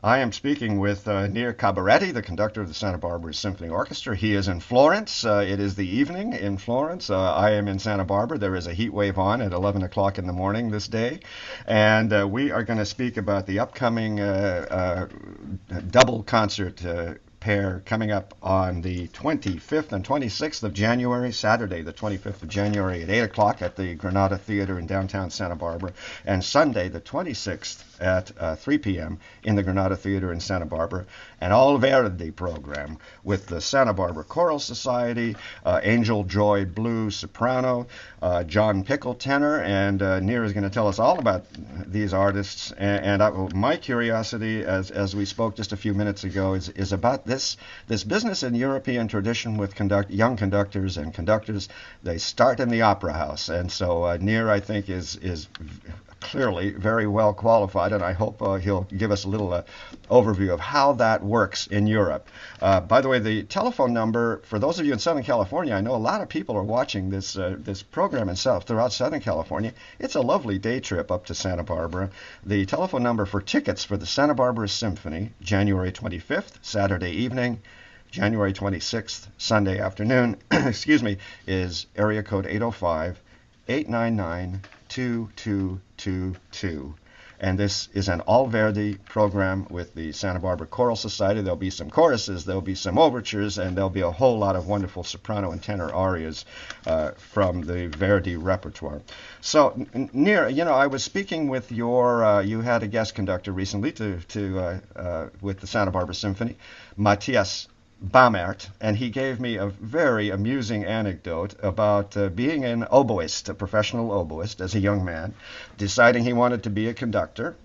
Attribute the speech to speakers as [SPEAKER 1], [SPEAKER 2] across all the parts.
[SPEAKER 1] I am speaking with Nir Kabaretti, the conductor of the Santa Barbara Symphony Orchestra. He is in Florence. It is the evening in Florence. I am in Santa Barbara. There is a heat wave on at 11 o'clock in the morning this day. And we are going to speak about the upcoming double concert pair coming up on the 25th and 26th of January, Saturday, the 25th of January at 8 o'clock at the Granada Theater in downtown Santa Barbara, and Sunday, the 26th at 3 p.m. in the Granada Theater in Santa Barbara, an all Verdi program with the Santa Barbara Choral Society, Angel Joy Blue soprano, John Pickle tenor, and Nir is going to tell us all about these artists. My curiosity, as we spoke just a few minutes ago, is about this business in European tradition with young conductors and conductors. They start in the opera house, and so Nir, I think, is clearly very well qualified, and I hope he'll give us a little overview of how that works in Europe. By the way, the telephone number for those of you in Southern California, I know a lot of people are watching this program throughout Southern California. It's a lovely day trip up to Santa Barbara. The telephone number for tickets for the Santa Barbara Symphony, January 25th, Saturday evening, January 26th, Sunday afternoon, excuse me, is area code 805-899-2222. And this is an all Verdi program with the Santa Barbara Choral Society. There'll be some choruses, there'll be some overtures, and there'll be a whole lot of wonderful soprano and tenor arias from the Verdi repertoire. So, Nir, I was speaking with you had a guest conductor recently with the Santa Barbara Symphony, Matthias Bamert, and he gave me a very amusing anecdote about being an oboist, a professional oboist, as a young man, deciding he wanted to be a conductor,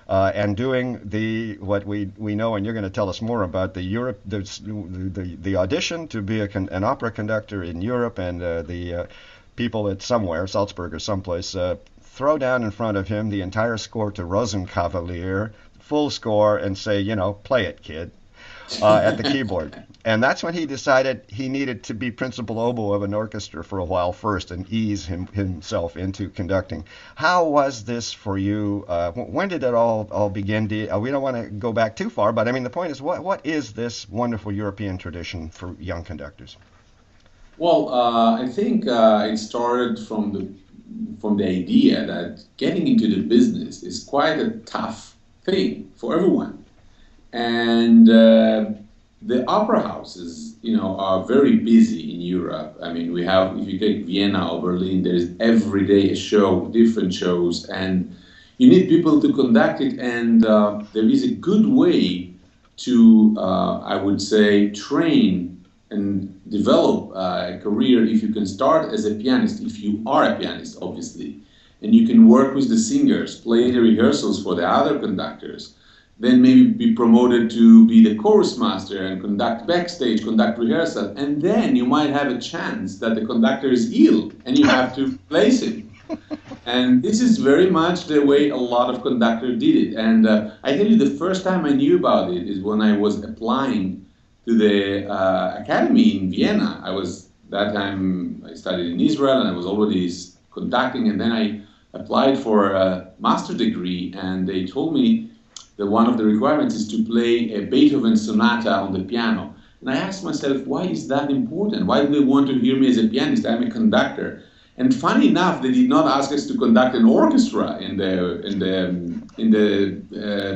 [SPEAKER 1] and doing what we know, and you're going to tell us more about the audition to be an opera conductor in Europe, and the people at Salzburg or someplace, throw down in front of him the entire score to Rosenkavalier, full score, and say, play it, kid. At the keyboard. And that's when he decided he needed to be principal oboe of an orchestra for a while first and ease himself into conducting. How was this for you? When did it all begin? We don't want to go back too far, but I mean, the point is, what is this wonderful European tradition for young conductors?
[SPEAKER 2] Well, I think it started from the idea that getting into the business is quite a tough thing for everyone. And the opera houses, are very busy in Europe. I mean, if you take Vienna or Berlin, there's every day a show, different shows, and you need people to conduct it. And there is a good way to, I would say, train and develop a career if you can start as a pianist, if you are a pianist, obviously, and you can work with the singers, play the rehearsals for the other conductors. Then maybe be promoted to be the chorus master and conduct backstage, conduct rehearsal, and then you might have a chance that the conductor is ill and you have to replace him. And this is very much the way a lot of conductors did it. And I tell you, the first time I knew about it is when I was applying to the academy in Vienna. That time I studied in Israel and I was already conducting, and then I applied for a master degree, and they told me that one of the requirements is to play a Beethoven sonata on the piano. And I asked myself, why is that important? Why do they want to hear me as a pianist? I'm a conductor. And funny enough, they did not ask us to conduct an orchestra in the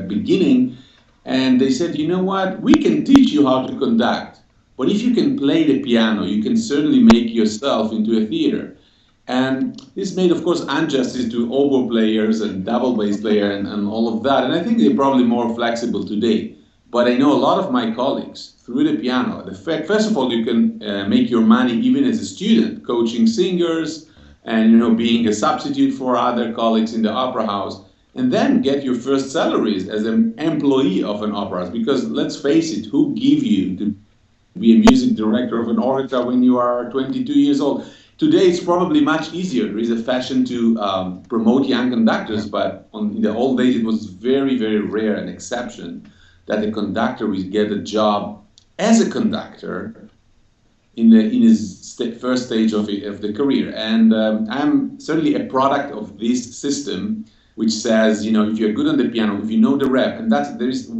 [SPEAKER 2] beginning. And they said, you know what? We can teach you how to conduct. But if you can play the piano, you can certainly make yourself into a theater. And this made, of course, injustice to oboe players and double bass player and all of that. And I think they're probably more flexible today. But I know a lot of my colleagues through the piano. First of all, you can make your money even as a student, coaching singers and being a substitute for other colleagues in the opera house, and then get your first salaries as an employee of an opera house. Because let's face it, who give you to be a music director of an orchestra when you are 22 years old? Today it's probably much easier. There is a fashion to promote young conductors, but in the old days it was very, very rare, an exception, that a conductor would get a job as a conductor in his first stage of the career. And I'm certainly a product of this system which says, if you're good on the piano, if you know the rep, and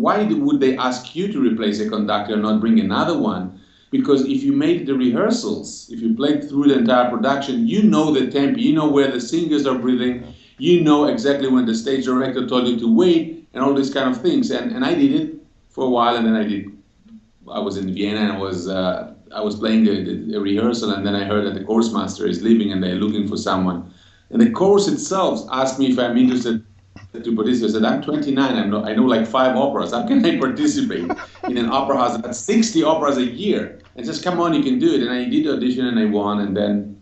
[SPEAKER 2] why would they ask you to replace a conductor and not bring another one? Because if you made the rehearsals, if you played through the entire production, you know the tempo, you know where the singers are breathing, you know exactly when the stage director told you to wait, and all these kind of things. And I did it for a while, and then I was in Vienna, and I was playing the rehearsal, and then I heard that the course master is leaving, and they're looking for someone. And the course itself asked me if I'm interested to participate. I said, I'm 29. I know like 5 operas. How can I participate in an opera house that's 60 operas a year? And just come on, you can do it. And I did the audition, and I won. And then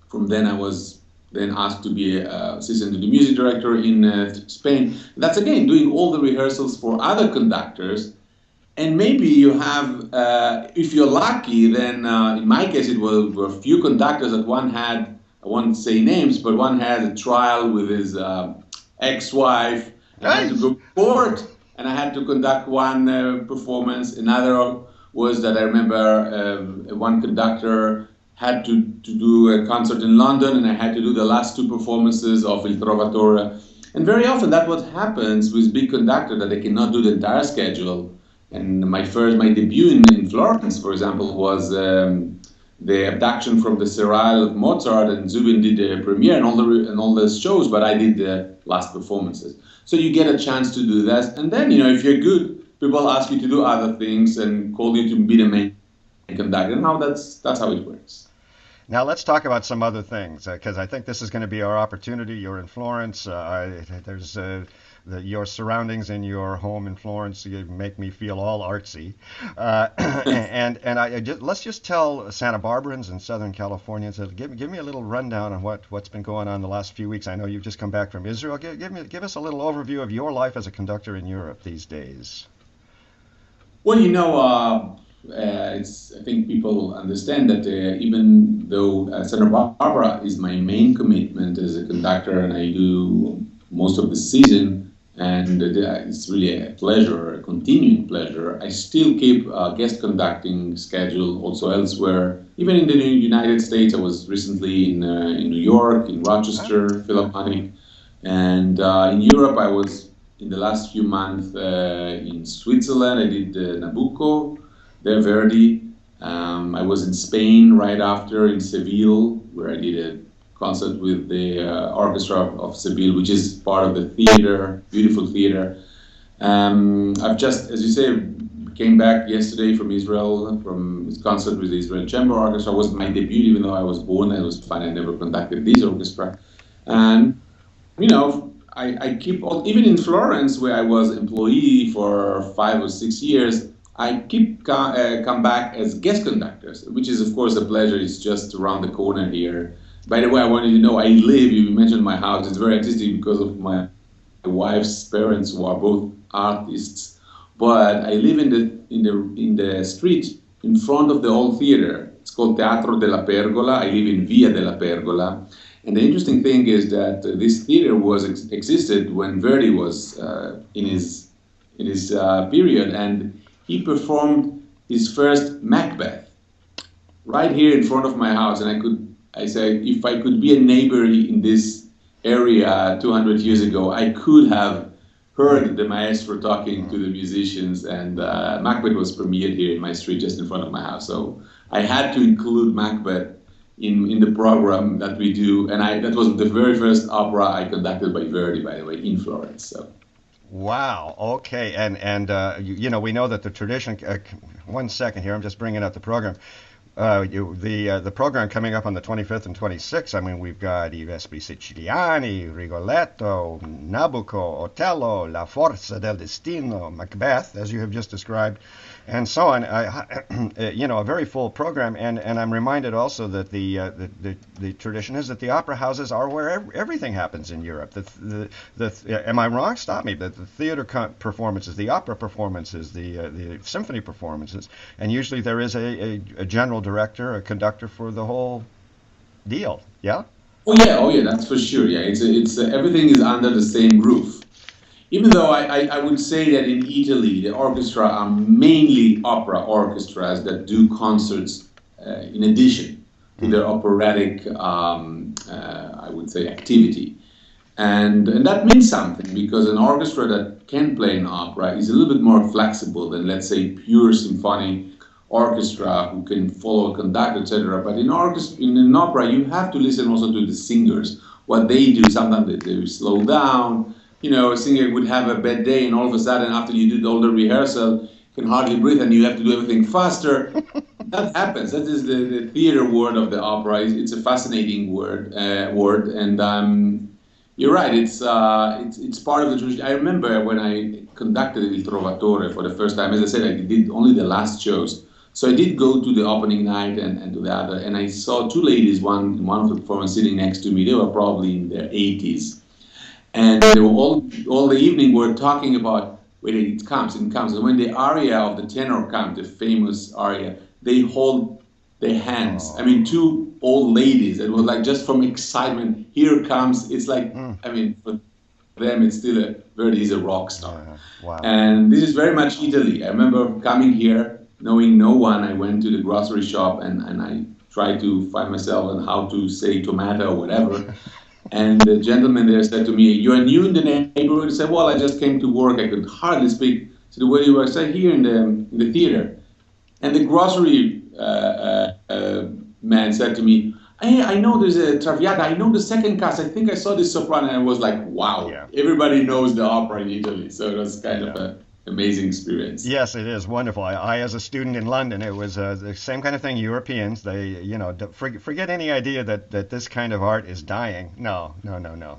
[SPEAKER 2] from then I was then asked to be assistant to the music director in Spain. That's again doing all the rehearsals for other conductors. And maybe you have, if you're lucky, then in my case it were a few conductors that one had, I won't say names, but one had a trial with his ex-wife, and I had to go to court, and I had to conduct one performance. Another was that I remember one conductor had to do a concert in London, and I had to do the last 2 performances of Il Trovatore. And very often that's what happens with big conductor, that they cannot do the entire schedule. And my debut in Florence, for example, was the abduction from the Serail of Mozart, and Zubin did the premiere and all the shows, but I did the last performances. So you get a chance to do that, and then if you're good, people ask you to do other things and call you to be the main conductor. And now that's how it works.
[SPEAKER 1] Now let's talk about some other things, because I think this is going to be our opportunity. You're in Florence. There's your surroundings in your home in Florence make me feel all artsy. Let's just tell Santa Barbarans and Southern Californians, give me a little rundown on what's been going on the last few weeks. I know you've just come back from Israel. Give us a little overview of your life as a conductor in Europe these days.
[SPEAKER 2] Well, I think people understand that even though Santa Barbara is my main commitment as a conductor, and I do most of the season, and it's really a pleasure, a continuing pleasure, I still keep a guest conducting schedule also elsewhere. Even in the United States, I was recently in New York, in Rochester Philharmonic, and in Europe, I was in the last few months in Switzerland. I did Nabucco, there Verdi. I was in Spain right after in Seville, where I did a concert with the orchestra of Seville, which is part of the theater, beautiful theater. I've just, as you say, came back yesterday from Israel, from this concert with the Israel Chamber Orchestra. It was my debut, even though I was born. It was fun. I never conducted this orchestra. And, I keep, even in Florence, where I was employee for 5 or 6 years, I keep come back as guest conductors, which is, of course, a pleasure. It's just around the corner here. By the way, I wanted you to know you mentioned my house. It's very artistic because of my wife's parents, who are both artists. But I live in the street in front of the old theater. It's called Teatro della Pergola. I live in Via della Pergola. And the interesting thing is that this theater existed when Verdi was in his period, and he performed his first Macbeth right here in front of my house. And I said, if I could be a neighbor in this area 200 years ago, I could have heard the maestro talking to the musicians, and Macbeth was premiered here in my street just in front of my house. So I had to include Macbeth in the program that we do, and that was the very first opera I conducted by Verdi, by the way, in Florence. So.
[SPEAKER 1] Wow. Okay. And we know that the tradition. 1 second here. I'm just bringing up the program. The program coming up on the 25th and 26th. I mean, we've got I Vespri Siciliani, Rigoletto, Nabucco, Otello, La Forza del Destino, Macbeth, as you have just described, and so on. A very full program. And I'm reminded also that the tradition is that the opera houses are where everything happens in Europe. Am I wrong? Stop me. The theater performances, the opera performances, the symphony performances, and usually there is a general director, a conductor for the whole deal. Yeah.
[SPEAKER 2] Oh yeah, that's for sure. Yeah, it's everything is under the same roof. Even though I would say that in Italy, the orchestra are mainly opera orchestras that do concerts in addition to their operatic, I would say, activity. And that means something because an orchestra that can play an opera is a little bit more flexible than, let's say, pure symphonic orchestra who can follow a conductor, etc. But in an opera, you have to listen also to the singers, what they do. Sometimes they slow down. You know, a singer would have a bad day, and all of a sudden, after you did all the rehearsal, you can hardly breathe, and you have to do everything faster. That happens. That is the theater word of the opera. It's a fascinating word, and you're right. It's part of the tradition. I remember when I conducted Il Trovatore for the first time. As I said, I did only the last shows. So I did go to the opening night and to the other, and I saw two ladies, one of the performers sitting next to me. They were probably in their 80s, and they were all the evening were talking about wait, it comes, it comes. And when the aria of the tenor comes, the famous aria, they hold their hands. I mean, two old ladies. It was like just from excitement. Here it comes. It's like I mean, for them, it's still Verdi is a rock star.
[SPEAKER 1] Wow.
[SPEAKER 2] And this is very much Italy. I remember coming here, knowing no one. I went to the grocery shop and I tried to find myself on how to say tomato or whatever. And the gentleman there said to me, "You are new in the neighborhood?" I said, "Well, I just came to work. I could hardly speak." I said, "Where do you work?" I said, "Here in the theater." And the grocery man said to me, "Hey, I know there's a Traviata. I know the second cast. I think I saw this soprano." And I was like, wow, everybody knows the opera in Italy. So it was kind of an amazing experience.
[SPEAKER 1] Yes, it is wonderful. I as a student in London, it was the same kind of thing. Europeans, they, forget any idea that this kind of art is dying. No.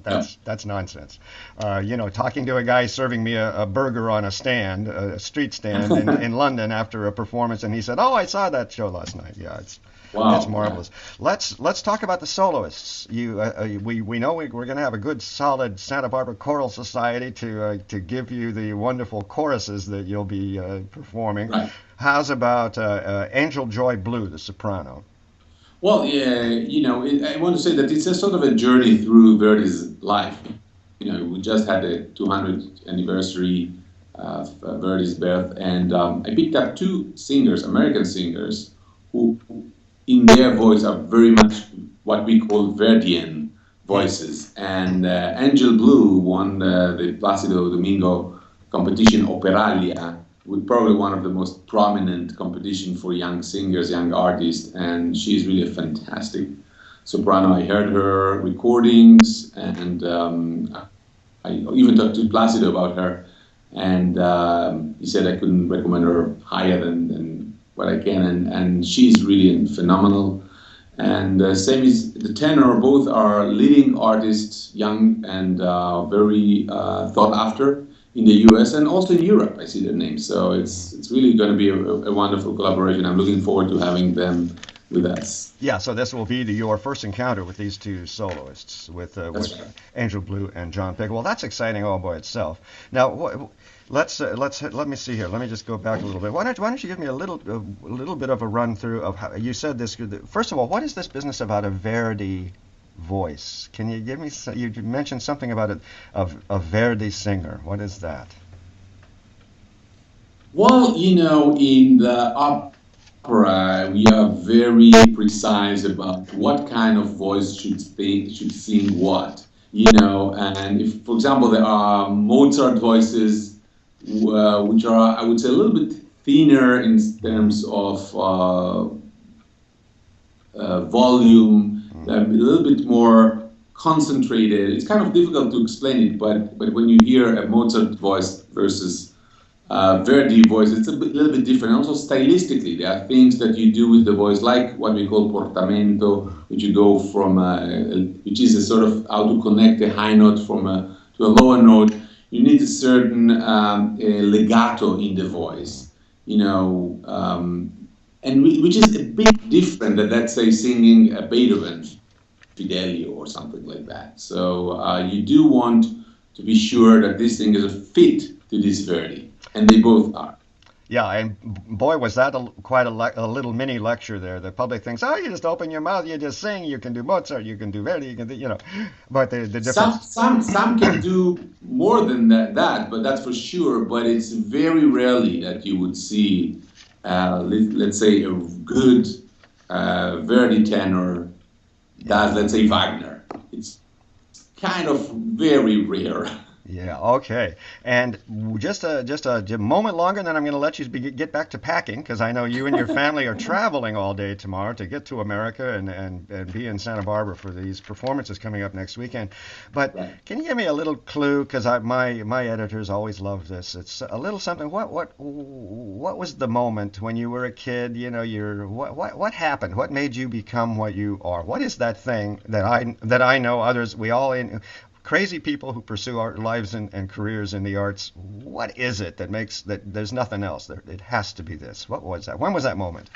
[SPEAKER 1] That's nonsense. Talking to a guy serving me a burger on a stand, a street stand in London after a performance, and he said, "Oh, I saw that show last night." Yeah, it's marvelous. Let's talk about the soloists. We know we're going to have a good, solid Santa Barbara Choral Society to give you the wonderful choruses that you'll be performing.
[SPEAKER 2] Right.
[SPEAKER 1] How's about Angel Joy Blue, the soprano?
[SPEAKER 2] Well, yeah, I want to say that it's a sort of a journey through Verdi's life. We just had the 200th anniversary of Verdi's birth, and I picked up two singers, American singers, who in their voice are very much what we call Verdian voices. And Angel Blue won the Placido Domingo competition Operalia, with probably one of the most prominent competition for young singers, young artists, and she's really a fantastic soprano. I heard her recordings, and I even talked to Placido about her, and he said I couldn't recommend her higher than what I can, and she's really phenomenal. And same as the tenor, both are leading artists, young and very thought after in the US and also in Europe. I see their names, so it's really going to be a wonderful collaboration. I'm looking forward to having them with us.
[SPEAKER 1] Yeah, so this will be your first encounter with these two soloists, with
[SPEAKER 2] Right.
[SPEAKER 1] Angel Blue and John Pick. Well, that's exciting all by itself. Now, let me see here. Let me just go back a little bit. Why don't you give me a little bit of a run through of how you said this? First of all, what is this business about a Verdi voice? Can you give me? You mentioned something about it of a Verdi singer. What is that?
[SPEAKER 2] Well, in the opera, we are very precise about what kind of voice should sing what. And if, for example, there are Mozart voices, which are, I would say, a little bit thinner in terms of volume, a little bit more concentrated. It's kind of difficult to explain it, but when you hear a Mozart voice versus Verdi voice, it's little bit different. Also stylistically, there are things that you do with the voice, like what we call portamento, which you go from, which is a sort of how to connect a high note to a lower note. You need a certain legato in the voice, which is a bit different than, let's say, singing a Beethoven, Fidelio, or something like that. So you do want to be sure that this thing is a fit to this Verdi. And they both are.
[SPEAKER 1] Yeah, and boy, was that quite a little mini lecture there. The public thinks, oh, you just open your mouth, you just sing, you can do Mozart, you can do Verdi, you can do, but the difference.
[SPEAKER 2] Some can do more than that, but that's for sure. But it's very rarely that you would see, let's say, a good Verdi tenor does, let's say, Wagner. It's kind of very rare.
[SPEAKER 1] Yeah, okay. And just a moment longer, and then I'm going to let you get back to packing because I know you and your family are traveling all day tomorrow to get to America and be in Santa Barbara for these performances coming up next weekend. But
[SPEAKER 2] Right.
[SPEAKER 1] can you give me a little clue? Because my editors always love this. It's a little something. What was the moment when you were a kid? You know, what happened? What made you become what you are? What is that thing that I know others we all in crazy people who pursue art lives and careers in the arts, what is it that makes that there's nothing else? It has to be this. What was that? When was that moment?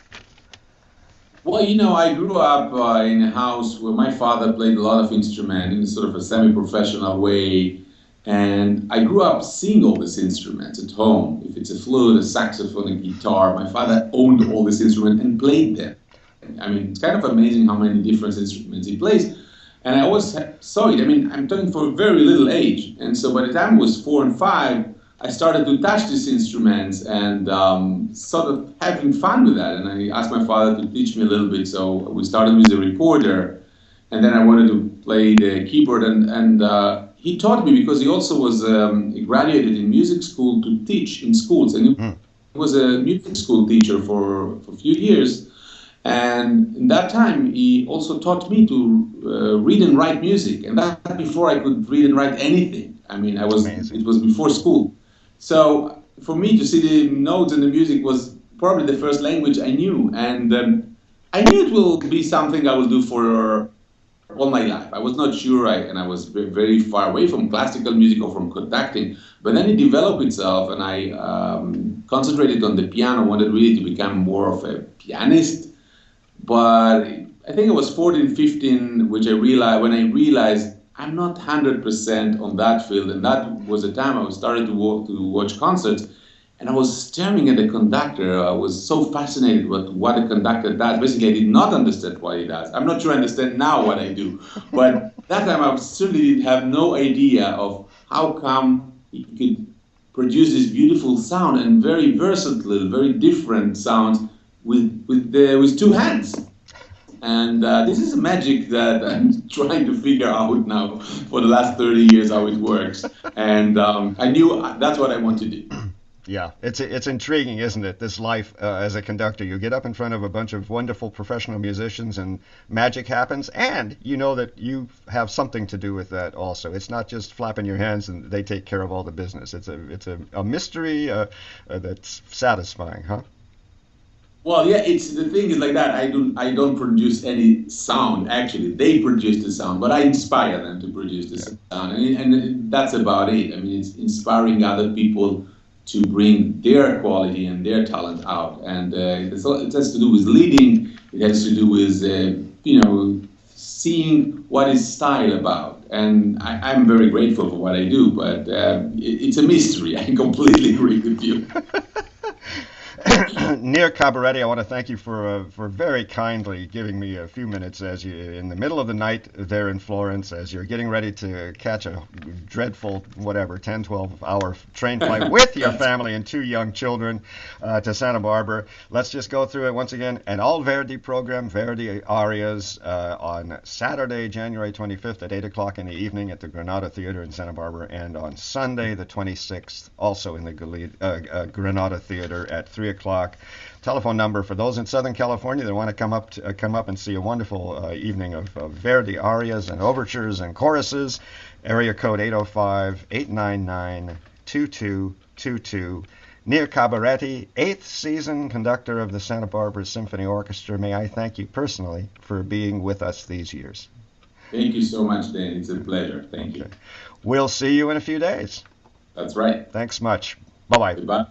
[SPEAKER 2] Well, I grew up in a house where my father played a lot of instruments in sort of a semi-professional way, and I grew up seeing all these instruments at home. If it's a flute, a saxophone, a guitar, my father owned all these instruments and played them. I mean, it's kind of amazing how many different instruments he plays. And I always saw it. I mean, I'm talking for a very little age. And so by the time I was 4 and 5, I started to touch these instruments and sort of having fun with that. And I asked my father to teach me a little bit. So we started with a recorder. And then I wanted to play the keyboard. And he taught me because he also was he graduated in music school to teach in schools. And
[SPEAKER 1] Hmm.
[SPEAKER 2] he was a music school teacher for a few years. And in that time, he also taught me to read and write music, and that before I could read and write anything. I mean,
[SPEAKER 1] Amazing.
[SPEAKER 2] it was before school. So for me to see the notes and the music was probably the first language I knew, and I knew it will be something I will do for all my life. I was not sure, and I was very far away from classical music or from conducting. But then it developed itself, and I concentrated on the piano. Wanted really to become more of a pianist, but I think it was 14, 15, which I realized when I realized I'm not 100% on that field, and that was the time I was starting to watch concerts, and I was staring at the conductor. I was so fascinated with what a conductor does. Basically, I did not understand what he does. I'm not sure I understand now what I do, but that time I certainly did have no idea of how come he could produce this beautiful sound and very versatile, very different sounds with 2 hands. And this is a magic that I'm trying to figure out now for the last 30 years how it works. And I knew that's what I want to do.
[SPEAKER 1] Yeah, it's intriguing, isn't it? This life as a conductor, you get up in front of a bunch of wonderful professional musicians, and magic happens, and you know that you have something to do with that also. It's not just flapping your hands and they take care of all the business. It's a mystery that's satisfying, huh?
[SPEAKER 2] Well, yeah, it's the thing is like that. I don't produce any sound. Actually, they produce the sound, but I inspire them to produce the
[SPEAKER 1] Yeah.
[SPEAKER 2] sound, and that's about it. I mean, it's inspiring other people to bring their quality and their talent out, and it has to do with leading. It has to do with seeing what is style about. And I'm very grateful for what I do, but it's a mystery. I completely agree with you.
[SPEAKER 1] Nir Kabaretti, I want to thank you for very kindly giving me a few minutes as you in the middle of the night there in Florence, as you're getting ready to catch a dreadful whatever 10, 12-hour train flight with your
[SPEAKER 2] That's
[SPEAKER 1] family and 2 young children to Santa Barbara. Let's just go through it once again. An all Verdi program, Verdi arias on Saturday, January 25th at 8 o'clock in the evening at the Granada Theater in Santa Barbara, and on Sunday the 26th also in the Granada Theater at 3 o'clock. Telephone number for those in Southern California that want to come up and see a wonderful evening of Verdi arias and overtures and choruses. Area code 805-899-2222. Nir Kabaretti, 8th season conductor of the Santa Barbara Symphony Orchestra. May I thank you personally for being with us these years.
[SPEAKER 2] Thank you so much, Dan. It's a pleasure. Thank
[SPEAKER 1] Okay.
[SPEAKER 2] you.
[SPEAKER 1] We'll see you in a few days.
[SPEAKER 2] That's right.
[SPEAKER 1] Thanks much. Bye bye.
[SPEAKER 2] Goodbye.